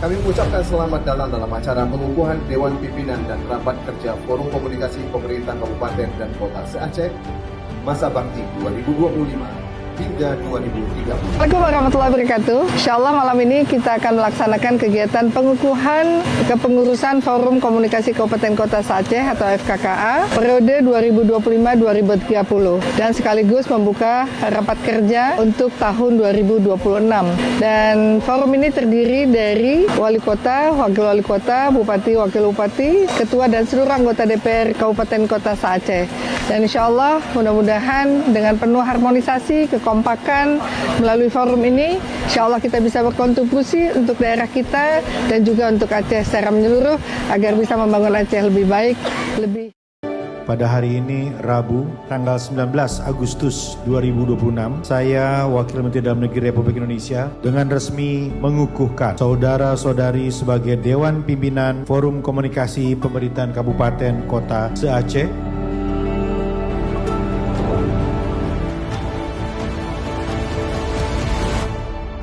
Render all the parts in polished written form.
Kami mengucapkan selamat datang dalam acara pengukuhan Dewan Pimpinan dan Rapat Kerja Forum Komunikasi Pemerintah Kabupaten dan Kota se-Aceh masa bakti 2025 hingga 2030. Assalamualaikum warahmatullahi wabarakatuh. Insyaallah malam ini kita akan melaksanakan kegiatan pengukuhan kepengurusan Forum Komunikasi Kabupaten Kota se-Aceh atau FKKA periode 2025-2030 dan sekaligus membuka rapat kerja untuk tahun 2026. Dan forum ini terdiri dari wali kota, wakil wali kota, bupati, wakil bupati, ketua dan seluruh anggota DPR Kabupaten Kota se-Aceh. Dan insyaallah mudah-mudahan dengan penuh harmonisasi, kekompakan melalui forum ini, insyaallah kita bisa berkontribusi untuk daerah kita dan juga untuk Aceh secara menyeluruh agar bisa membangun Aceh lebih baik, lebih. Pada hari ini, Rabu, tanggal 19 Agustus 2026, saya, Wakil Menteri Dalam Negeri Republik Indonesia, dengan resmi mengukuhkan saudara-saudari sebagai Dewan Pimpinan Forum Komunikasi Pemerintahan Kabupaten Kota se-Aceh.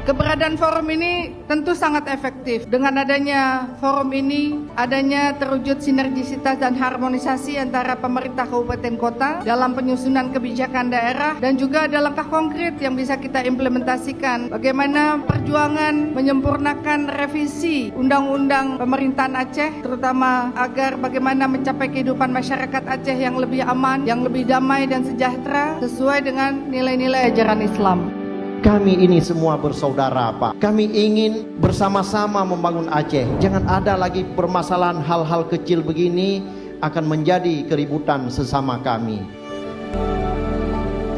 Keberadaan forum ini tentu sangat efektif. Dengan adanya forum ini, adanya terwujud sinergisitas dan harmonisasi antara pemerintah kabupaten kota dalam penyusunan kebijakan daerah dan juga ada langkah konkret yang bisa kita implementasikan. Bagaimana perjuangan menyempurnakan revisi Undang-Undang Pemerintahan Aceh, terutama agar bagaimana mencapai kehidupan masyarakat Aceh yang lebih aman, yang lebih damai dan sejahtera sesuai dengan nilai-nilai ajaran Islam. Kami ini semua bersaudara, Pak. Kami ingin bersama-sama membangun Aceh. Jangan ada lagi permasalahan hal-hal kecil begini akan menjadi keributan sesama kami.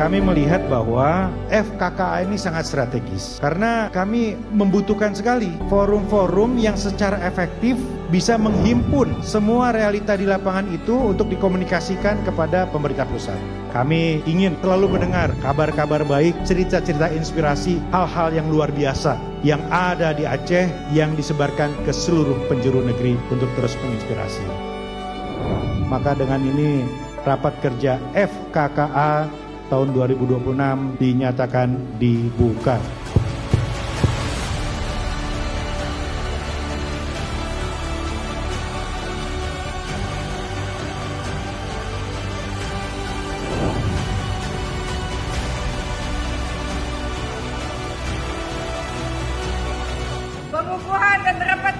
Kami melihat bahwa FKKA ini sangat strategis karena kami membutuhkan sekali forum-forum yang secara efektif bisa menghimpun semua realita di lapangan itu untuk dikomunikasikan kepada pemerintah pusat. Kami ingin selalu mendengar kabar-kabar baik, cerita-cerita inspirasi, hal-hal yang luar biasa yang ada di Aceh yang disebarkan ke seluruh penjuru negeri untuk terus menginspirasi. Maka dengan ini rapat kerja FKKA tahun 2026 dinyatakan dibuka. Pengukuhan dan rapat